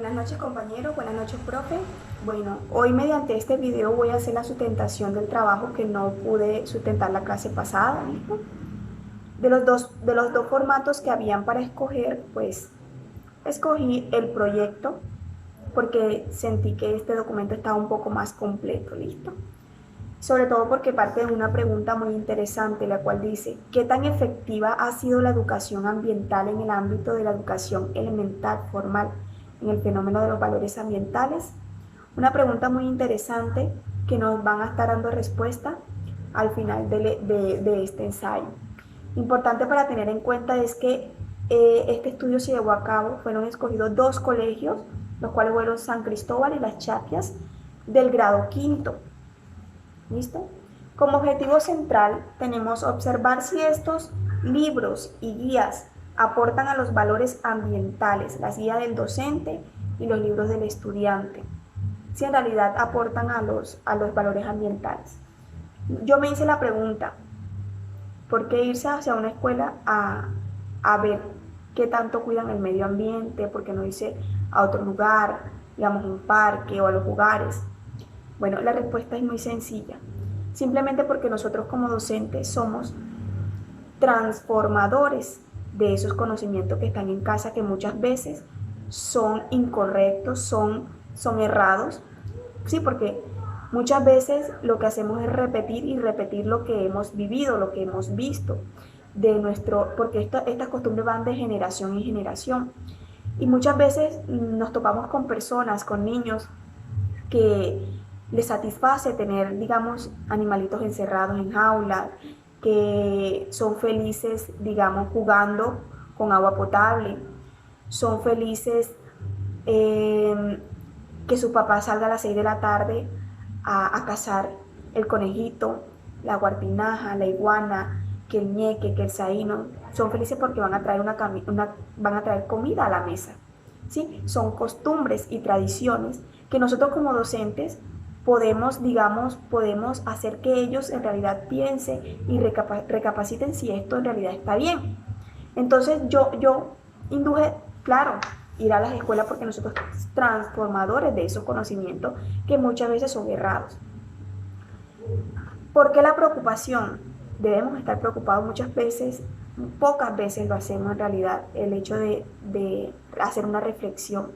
Buenas noches compañeros, buenas noches profe. Bueno, hoy mediante este video voy a hacer la sustentación del trabajo que no pude sustentar la clase pasada, ¿listo? De los dos formatos que habían para escoger, pues escogí el proyecto porque sentí que este documento estaba un poco más completo, ¿listo? Sobre todo porque parte de una pregunta muy interesante, la cual dice, ¿qué tan efectiva ha sido la educación ambiental en el ámbito de la educación elemental formal en el fenómeno de los valores ambientales? Una pregunta muy interesante que nos van a estar dando respuesta al final de este ensayo. Importante para tener en cuenta es que este estudio se llevó a cabo, fueron escogidos dos colegios, los cuales fueron San Cristóbal y Las Chapias, del grado quinto. ¿Listo? Como objetivo central tenemos observar si estos libros y guías aportan a los valores ambientales, las guías del docente y los libros del estudiante, si en realidad aportan a los valores ambientales. Yo me hice la pregunta, ¿por qué irse hacia una escuela a ver qué tanto cuidan el medio ambiente? ¿Por qué no irse a otro lugar, digamos un parque o a los lugares? Bueno, la respuesta es muy sencilla. Simplemente porque nosotros como docentes somos transformadores de esos conocimientos que están en casa, que muchas veces son incorrectos, son errados. Sí, porque muchas veces lo que hacemos es repetir y repetir lo que hemos vivido, lo que hemos visto, porque estas costumbres van de generación en generación. Y muchas veces nos topamos con personas, con niños, que les satisface tener, digamos, animalitos encerrados en jaulas, que son felices, digamos, jugando con agua potable, son felices que su papá salga a las 6 de la tarde a cazar el conejito, la guarpinaja, la iguana, que el ñeque, que el saíno, son felices porque van a traer, van a traer comida a la mesa. ¿Sí? Son costumbres y tradiciones que nosotros como docentes podemos, digamos, podemos hacer que ellos en realidad piensen y recapaciten si esto en realidad está bien. Entonces yo induje, claro, ir a las escuelas porque nosotros somos transformadores de esos conocimientos que muchas veces son errados. ¿Por qué la preocupación? Debemos estar preocupados muchas veces, pocas veces lo hacemos en realidad, el hecho de hacer una reflexión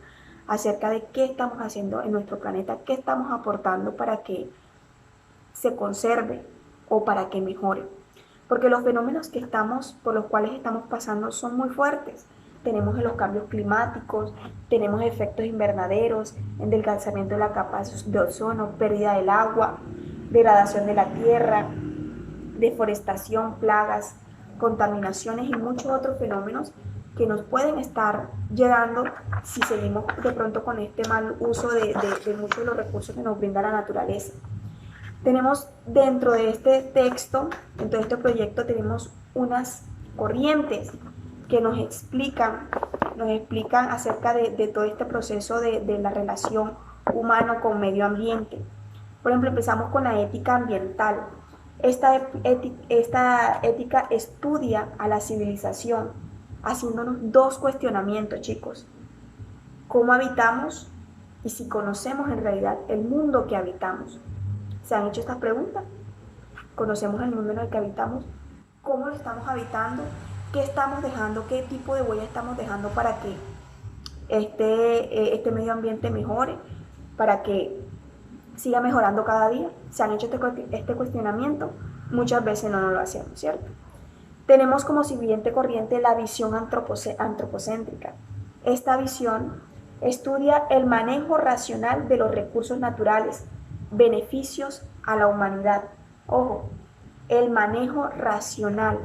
acerca de qué estamos haciendo en nuestro planeta, qué estamos aportando para que se conserve o para que mejore. Porque los fenómenos por los cuales estamos pasando son muy fuertes. Tenemos los cambios climáticos, tenemos efectos invernaderos, endelgazamiento de la capa de ozono, pérdida del agua, degradación de la tierra, deforestación, plagas, contaminaciones y muchos otros fenómenos que nos pueden estar llegando si seguimos de pronto con este mal uso de muchos de los recursos que nos brinda la naturaleza. Tenemos dentro de este texto, dentro de este proyecto, tenemos unas corrientes que nos explican acerca de todo este proceso de la relación humano con medio ambiente. Por ejemplo, empezamos con la ética ambiental. Esta ética estudia a la civilización, haciéndonos dos cuestionamientos, chicos. ¿Cómo habitamos? Y si conocemos en realidad el mundo que habitamos. ¿Se han hecho estas preguntas? ¿Conocemos el mundo en el que habitamos? ¿Cómo lo estamos habitando? ¿Qué estamos dejando? ¿Qué tipo de huella estamos dejando para que este medio ambiente mejore? Para que siga mejorando cada día. ¿Se han hecho este cuestionamiento? Muchas veces no lo hacemos, ¿cierto? Tenemos como siguiente corriente la visión antropocéntrica. Esta visión estudia el manejo racional de los recursos naturales, beneficios a la humanidad. Ojo, el manejo racional.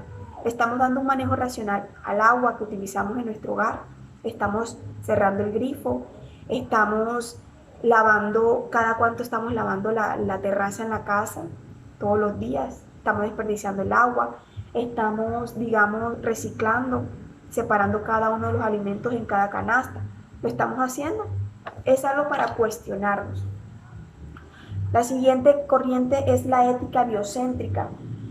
Estamos dando un manejo racional al agua que utilizamos en nuestro hogar. Estamos cerrando el grifo, estamos lavando, cada cuánto estamos lavando la terraza en la casa, todos los días, estamos desperdiciando el agua, estamos, digamos, reciclando, separando cada uno de los alimentos en cada canasta. ¿Lo estamos haciendo? Es algo para cuestionarnos. La siguiente corriente es la ética biocéntrica.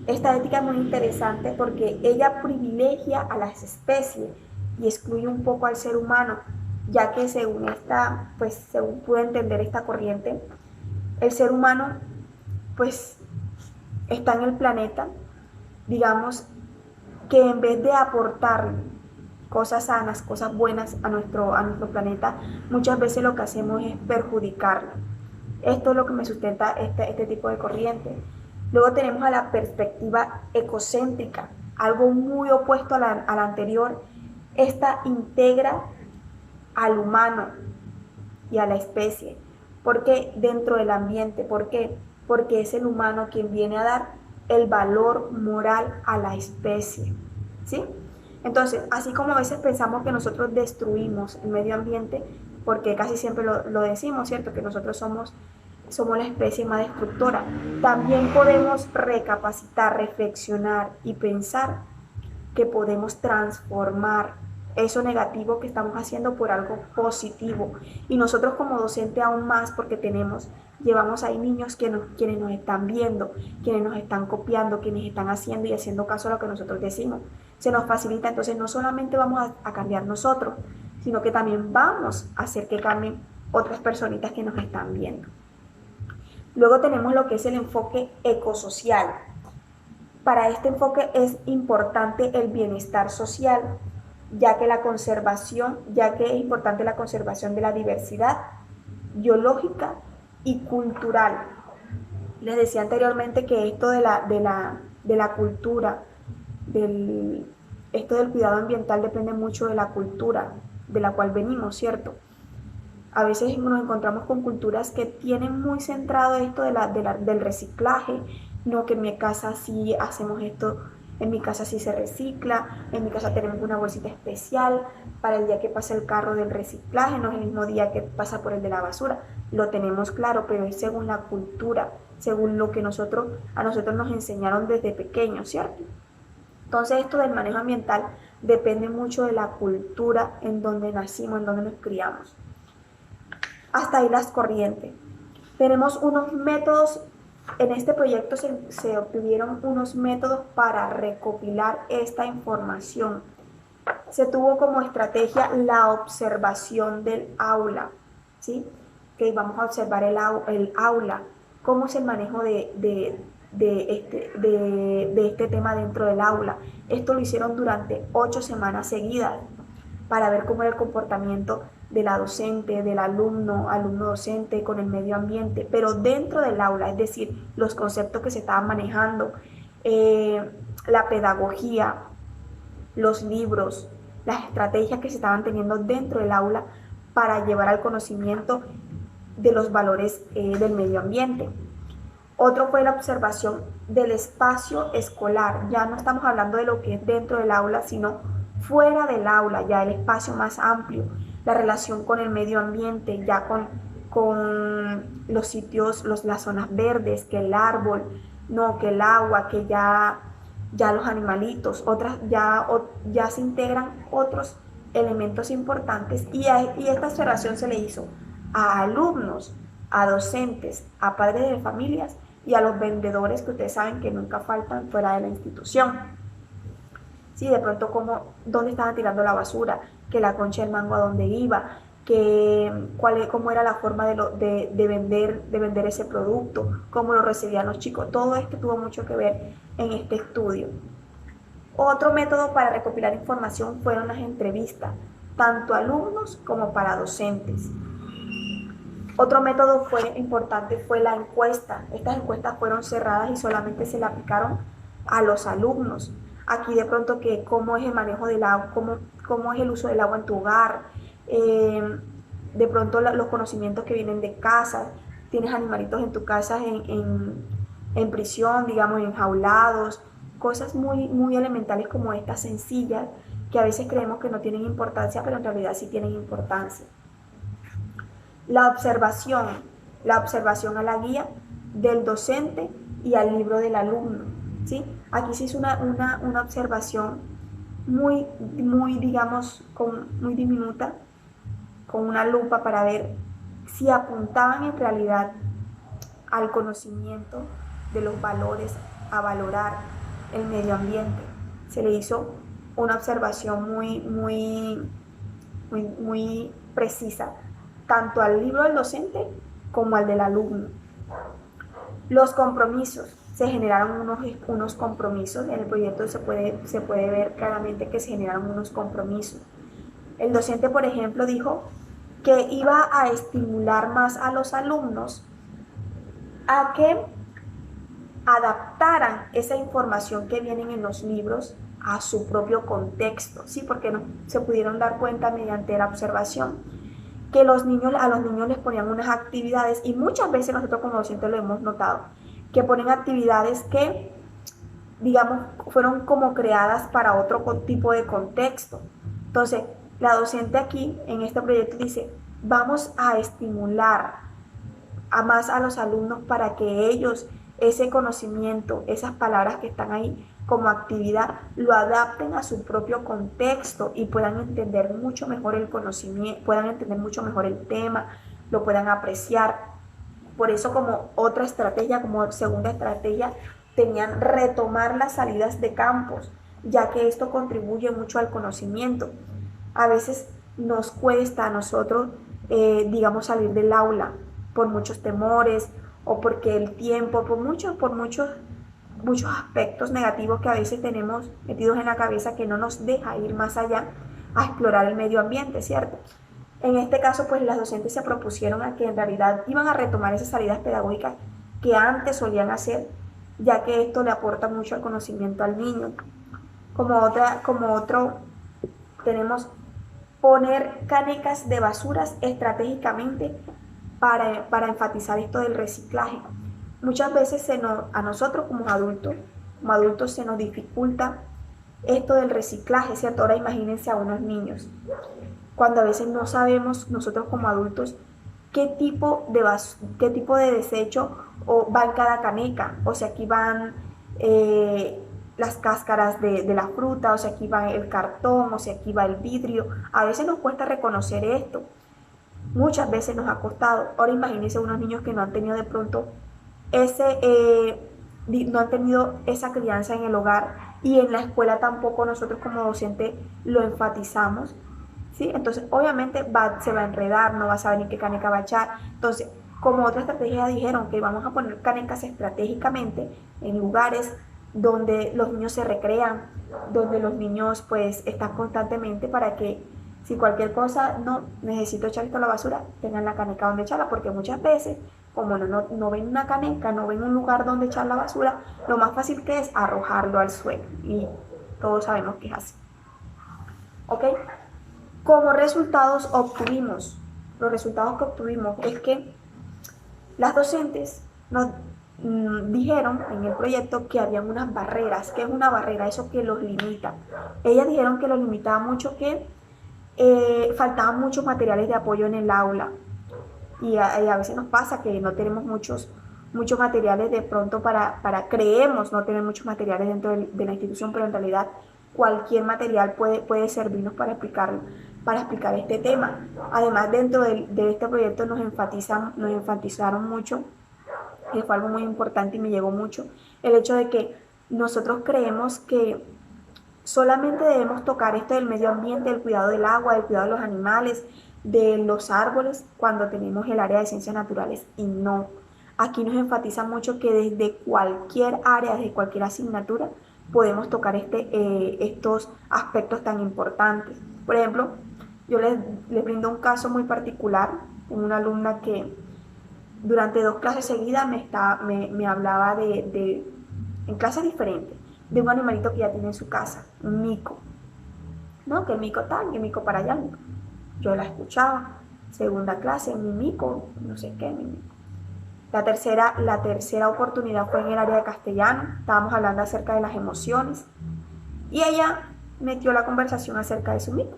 Esta ética es muy interesante porque ella privilegia a las especies y excluye un poco al ser humano. ya que según esta, pues según pude entender esta corriente, el ser humano pues está en el planeta, digamos que en vez de aportar cosas sanas, cosas buenas a nuestro planeta, muchas veces lo que hacemos es perjudicarlo. Esto es lo que me sustenta este tipo de corriente. Luego tenemos a la perspectiva ecocéntrica, algo muy opuesto a la anterior. Esta integra al humano y a la especie. Porque dentro del ambiente, ¿por qué? Porque es el humano quien viene a dar el valor moral a la especie. ¿Sí? Entonces, así como a veces pensamos que nosotros destruimos el medio ambiente, porque casi siempre lo decimos, ¿cierto? Que nosotros somos la especie más destructora. También podemos recapacitar, reflexionar y pensar que podemos transformar eso negativo que estamos haciendo por algo positivo. Y nosotros como docente aún más, porque llevamos ahí niños quienes nos están viendo, quienes nos están copiando, quienes están haciendo y haciendo caso a lo que nosotros decimos. Se nos facilita, entonces no solamente vamos a cambiar nosotros, sino que también vamos a hacer que cambien otras personitas que nos están viendo. Luego tenemos lo que es el enfoque ecosocial. Para este enfoque es importante el bienestar social, ya que es importante la conservación de la diversidad biológica y cultural. Les decía anteriormente que esto de la cultura, esto del cuidado ambiental depende mucho de la cultura de la cual venimos, ¿cierto? A veces nos encontramos con culturas que tienen muy centrado esto del reciclaje, no, que en mi casa sí hacemos esto, en mi casa sí se recicla, en mi casa tenemos una bolsita especial para el día que pasa el carro del reciclaje, no es el mismo día que pasa por el de la basura, lo tenemos claro, pero es según la cultura, según lo que a nosotros nos enseñaron desde pequeños, ¿cierto? Entonces esto del manejo ambiental depende mucho de la cultura en donde nacimos, en donde nos criamos. Hasta ahí las corrientes. Tenemos unos métodos, en este proyecto se obtuvieron unos métodos para recopilar esta información. Se tuvo como estrategia la observación del aula, ¿sí? Que vamos a observar el aula, cómo es el manejo de este tema dentro del aula. Esto lo hicieron durante 8 semanas seguidas para ver cómo era el comportamiento de la docente, del alumno docente con el medio ambiente, pero dentro del aula, es decir, los conceptos que se estaban manejando, la pedagogía, los libros, las estrategias que se estaban teniendo dentro del aula para llevar al conocimiento de los valores del medio ambiente. Otro fue la observación del espacio escolar. Ya no estamos hablando de lo que es dentro del aula, sino fuera del aula, ya el espacio más amplio, la relación con el medio ambiente, ya con los sitios, las zonas verdes, que el árbol, no, que el agua, que ya los animalitos, ya se integran otros elementos importantes y esta observación se le hizo a alumnos, a docentes, a padres de familias y a los vendedores que ustedes saben que nunca faltan fuera de la institución. Sí, de pronto dónde estaban tirando la basura, que la concha del mango a dónde iba, cómo era la forma de vender ese producto, cómo lo recibían los chicos. Todo esto tuvo mucho que ver en este estudio. Otro método para recopilar información fueron las entrevistas, tanto a alumnos como para docentes. Otro método importante fue la encuesta. Estas encuestas fueron cerradas y solamente se le aplicaron a los alumnos. Aquí de pronto que cómo es el manejo del agua, cómo es el uso del agua en tu hogar, de pronto los conocimientos que vienen de casa, tienes animalitos en tu casa en prisión, digamos, enjaulados, cosas muy, muy elementales como estas, sencillas, que a veces creemos que no tienen importancia, pero en realidad sí tienen importancia. La observación a la guía del docente y al libro del alumno, ¿sí? Aquí se hizo una observación muy, muy, digamos, muy diminuta, con una lupa para ver si apuntaban en realidad al conocimiento de los valores, a valorar el medio ambiente. Se le hizo una observación muy, muy, muy, muy precisa, tanto al libro del docente como al del alumno. Los compromisos. Se generaron unos compromisos. En el proyecto se puede ver claramente que se generaron unos compromisos. El docente, por ejemplo, dijo que iba a estimular más a los alumnos a que adaptaran esa información que viene en los libros a su propio contexto, ¿sí? Porque no, se pudieron dar cuenta mediante la observación que a los niños les ponían unas actividades, y muchas veces nosotros como docentes lo hemos notado, que ponen actividades que, digamos, fueron como creadas para otro tipo de contexto. Entonces, la docente aquí en este proyecto dice, vamos a estimular a más a los alumnos para que ellos ese conocimiento, esas palabras que están ahí como actividad, lo adapten a su propio contexto y puedan entender mucho mejor el conocimiento, puedan entender mucho mejor el tema, lo puedan apreciar. Por eso, como otra estrategia, como segunda estrategia, tenían retomar las salidas de campos, ya que esto contribuye mucho al conocimiento. A veces nos cuesta a nosotros, digamos, salir del aula por muchos temores o porque el tiempo, por muchos aspectos negativos que a veces tenemos metidos en la cabeza que no nos deja ir más allá a explorar el medio ambiente, ¿cierto? En este caso, pues las docentes se propusieron a que en realidad iban a retomar esas salidas pedagógicas que antes solían hacer, ya que esto le aporta mucho al conocimiento al niño. Como otro, tenemos poner canecas de basuras estratégicamente para enfatizar esto del reciclaje. Muchas veces a nosotros como adultos se nos dificulta esto del reciclaje, ¿cierto? Ahora imagínense a unos niños, cuando a veces no sabemos nosotros como adultos qué tipo de desecho va en cada caneca, o sea, aquí van las cáscaras de la fruta, o sea, aquí va el cartón, o sea, aquí va el vidrio. A veces nos cuesta reconocer esto, muchas veces nos ha costado. Ahora imagínense unos niños que no han tenido de pronto no han tenido esa crianza en el hogar, y en la escuela tampoco nosotros como docente lo enfatizamos, ¿sí? Entonces obviamente se va a enredar, no va a saber ni qué caneca va a echar. Entonces, como otra estrategia, dijeron que vamos a poner canecas estratégicamente en lugares donde los niños se recrean, donde los niños pues están constantemente, para que si cualquier cosa, no necesito echar esto a la basura, tengan la caneca donde echarla, porque muchas veces, como no ven una caneca, no ven un lugar donde echar la basura, lo más fácil que es arrojarlo al suelo, y todos sabemos que es así. ¿Ok? Como resultados obtuvimos, los resultados que obtuvimos es que las docentes nos dijeron en el proyecto que habían unas barreras. ¿Qué es una barrera? Eso que los limita. Ellas dijeron que los limitaba mucho, que faltaban muchos materiales de apoyo en el aula, y a veces nos pasa que no tenemos muchos materiales de pronto creemos no tener muchos materiales dentro de la institución, pero en realidad cualquier material puede servirnos para explicar este tema. Además, dentro de este proyecto nos enfatizaron mucho, que fue algo muy importante y me llegó mucho, el hecho de que nosotros creemos que solamente debemos tocar esto del medio ambiente, del cuidado del agua, del cuidado de los animales, de los árboles, cuando tenemos el área de ciencias naturales, y no. Aquí nos enfatiza mucho que desde cualquier área, desde cualquier asignatura, podemos tocar estos aspectos tan importantes. Por ejemplo, yo les brindo un caso muy particular, una alumna que durante 2 clases seguidas me hablaba en clases diferentes, de un animalito que ya tiene en su casa, un mico. No, que el mico tal, que el mico para allá. Yo la escuchaba. Segunda clase, mi mico, no sé qué, mi mico. La tercera oportunidad fue en el área de castellano. Estábamos hablando acerca de las emociones, y ella metió la conversación acerca de su mico.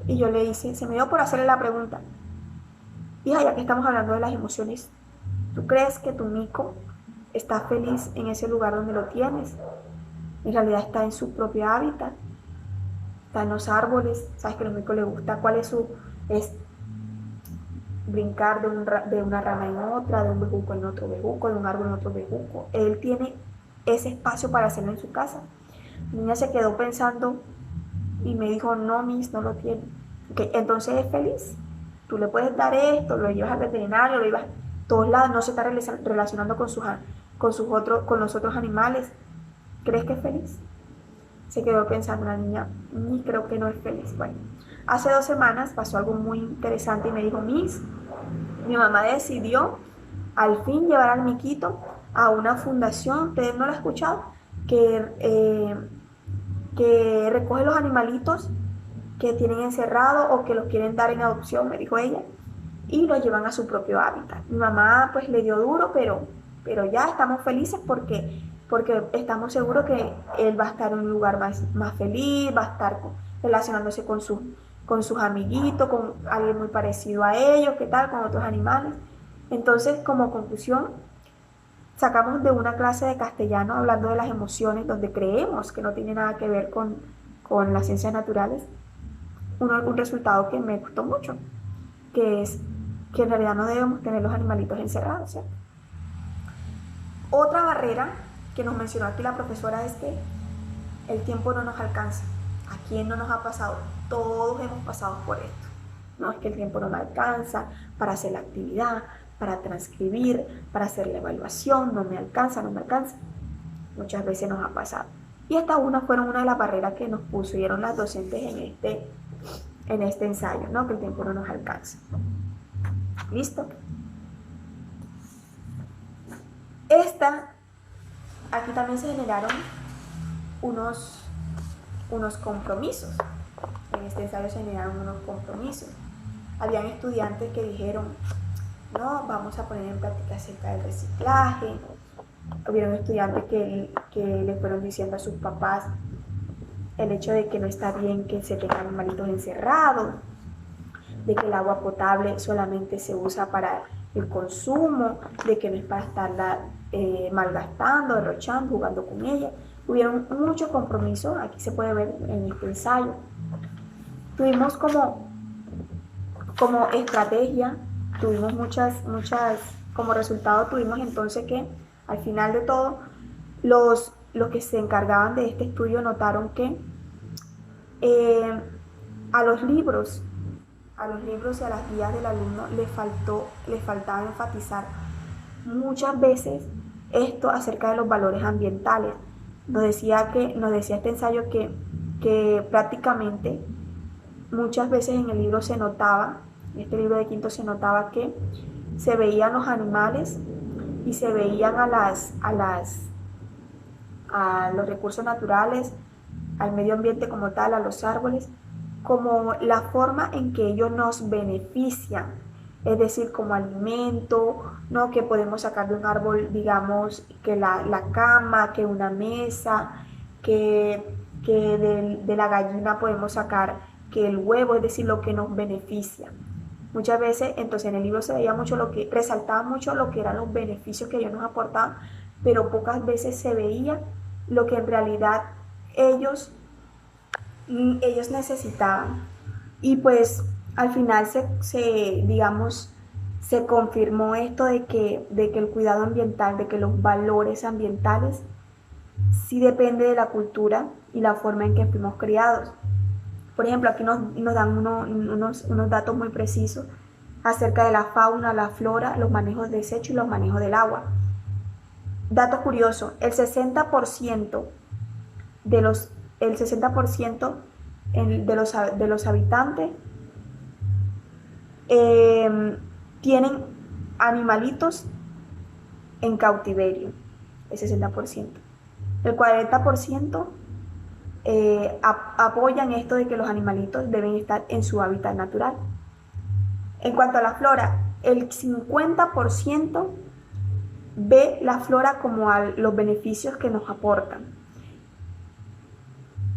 Y yo le hice, se me dio por hacerle la pregunta: hija, ya que estamos hablando de las emociones, ¿tú crees que tu mico está feliz en ese lugar donde lo tienes? En realidad está en su propio hábitat, está en los árboles. Sabes que a los micos les gusta, es brincar de una rama en otra, de un bejuco en otro bejuco, de un árbol en otro bejuco. Él tiene ese espacio para hacerlo en su casa. La niña se quedó pensando y me dijo: no, Miss, no lo tiene. Okay, entonces es feliz. Tú le puedes dar esto, lo llevas al veterinario, lo llevas a todos lados, no se está relacionando con los otros animales. ¿Crees que es feliz? Se quedó pensando la niña, ni creo que no es feliz. Bueno, hace 2 semanas pasó algo muy interesante y me dijo, mi mamá decidió al fin llevar al Miquito a una fundación, ¿usted no lo ha escuchado? Que, que recoge los animalitos que tienen encerrado o que los quieren dar en adopción, me dijo ella, y los llevan a su propio hábitat. Mi mamá pues le dio duro, pero ya estamos felices porque estamos seguros que él va a estar en un lugar más feliz, va a estar relacionándose con sus amiguitos, con alguien muy parecido a ellos, ¿qué tal? Con otros animales. Entonces, como conclusión, sacamos de una clase de castellano hablando de las emociones, donde creemos que no tiene nada que ver con las ciencias naturales, un resultado que me gustó mucho, que es que en realidad no debemos tener los animalitos encerrados, ¿cierto? Otra barrera que nos mencionó aquí la profesora es que el tiempo no nos alcanza. ¿A quién no nos ha pasado? Todos hemos pasado por esto. No es que el tiempo no me alcanza para hacer la actividad, para transcribir, para hacer la evaluación, no me alcanza. Muchas veces nos ha pasado. Y estas fueron una de las barreras que nos pusieron las docentes en este ensayo, ¿no? Que el tiempo no nos alcanza. ¿Listo? Aquí también se generaron unos compromisos. En este ensayo se generaron unos compromisos. Habían estudiantes que dijeron, no, vamos a poner en práctica acerca del reciclaje. Hubieron estudiantes que le fueron diciendo a sus papás el hecho de que no está bien que se tengan animalitos encerrados, de que el agua potable solamente se usa para el consumo, de que no es para estarla malgastando, derrochando, jugando con ella. Hubieron muchos compromisos, aquí se puede ver en este ensayo. Tuvimos como estrategia, tuvimos muchas, como resultado tuvimos entonces que al final de todo, los que se encargaban de este estudio notaron que a los libros y a las guías del alumno le faltaba enfatizar muchas veces esto acerca de los valores ambientales. Nos decía este ensayo que prácticamente muchas veces en el libro se notaba, en este libro de quinto se notaba que se veían los animales y se veían a los recursos naturales, al medio ambiente como tal, a los árboles, como la forma en que ellos nos benefician, es decir, como alimento, ¿no? Que podemos sacar de un árbol, digamos, que la cama, que una mesa, que de la gallina podemos sacar que el huevo, es decir, lo que nos beneficia. Muchas veces, entonces en el libro se veía mucho resaltaba mucho lo que eran los beneficios que ellos nos aportaban, pero pocas veces se veía lo que en realidad ellos necesitaban. Y pues al final se confirmó esto de que el cuidado ambiental, de que los valores ambientales sí depende de la cultura y la forma en que fuimos criados. Por ejemplo, aquí nos dan unos datos muy precisos acerca de la fauna, la flora, los manejos de desecho y los manejos del agua. Dato curioso, el 60% de los habitantes tienen animalitos en cautiverio, el 60%. El 40% apoyan esto de que los animalitos deben estar en su hábitat natural. En cuanto a la flora, el 50% ve la flora como los beneficios que nos aportan.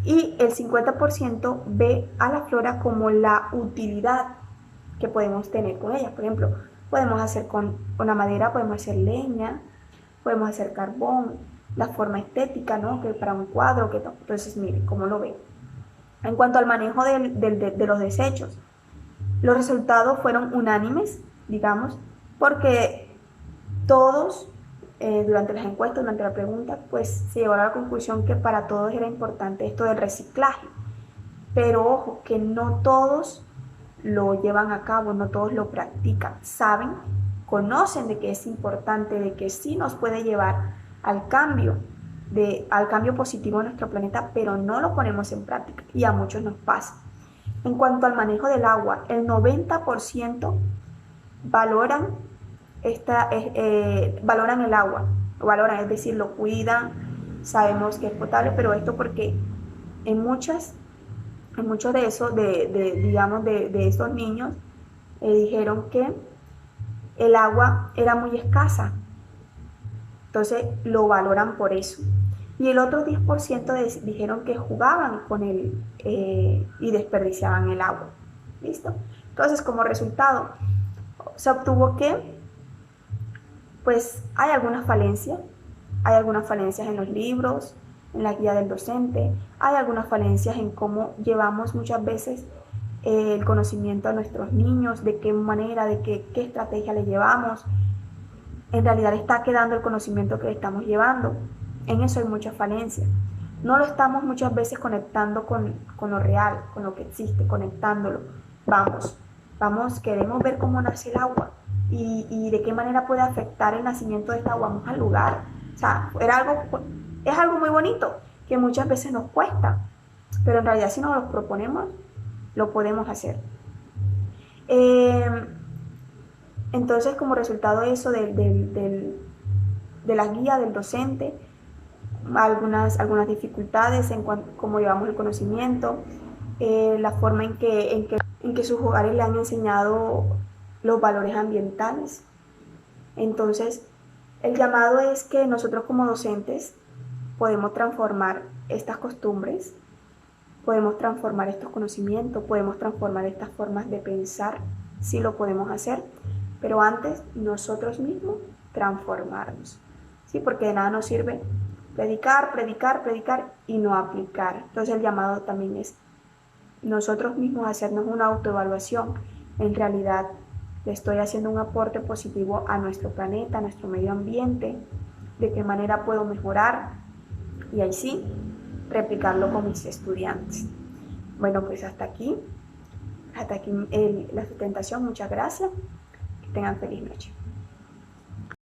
Y el 50% ve a la flora como la utilidad que podemos tener con ella. Por ejemplo, podemos hacer con la madera, podemos hacer leña, podemos hacer carbón, la forma estética, ¿no? Que para un cuadro, entonces miren cómo lo ven. En cuanto al manejo de los desechos, los resultados fueron unánimes, digamos, porque todos, durante las encuestas, durante la pregunta, pues se llegó a la conclusión que para todos era importante esto del reciclaje. Pero ojo, que no todos lo llevan a cabo, no todos lo practican, saben, conocen de que es importante, de que sí nos puede llevar al cambio, al cambio positivo de nuestro planeta, pero no lo ponemos en práctica y a muchos nos pasa. En cuanto al manejo del agua, el 90% valoran, valoran el agua, es decir, lo cuidan, sabemos que es potable, pero esto porque en muchos de esos, digamos, de esos niños, dijeron que el agua era muy escasa, entonces lo valoran por eso. Y el otro 10% dijeron que jugaban con él y desperdiciaban el agua. ¿Listo? Entonces, como resultado, se obtuvo que, pues, hay algunas falencias en los libros, en la guía del docente, hay algunas falencias en cómo llevamos muchas veces el conocimiento a nuestros niños, de qué manera, de qué estrategia le llevamos. En realidad está quedando el conocimiento que le estamos llevando. En eso hay muchas falencias. No lo estamos muchas veces conectando con lo real, con lo que existe, conectándolo. Vamos, queremos ver cómo nace el agua y de qué manera puede afectar el nacimiento de esta agua. Vamos al lugar. O sea, es algo muy bonito que muchas veces nos cuesta, pero en realidad si nos lo proponemos, lo podemos hacer. Entonces, como resultado de eso, de la guía del docente, algunas dificultades en cómo llevamos el conocimiento, la forma en que sus hogares le han enseñado los valores ambientales. Entonces, el llamado es que nosotros como docentes podemos transformar estas costumbres, podemos transformar estos conocimientos, podemos transformar estas formas de pensar, sí lo podemos hacer, pero antes nosotros mismos transformarnos, ¿sí? Porque de nada nos sirve predicar y no aplicar. Entonces el llamado también es nosotros mismos hacernos una autoevaluación. En realidad le estoy haciendo un aporte positivo a nuestro planeta, a nuestro medio ambiente, de qué manera puedo mejorar y ahí sí replicarlo con mis estudiantes. Bueno, pues hasta aquí la sustentación. Muchas gracias. Que tengan feliz noche.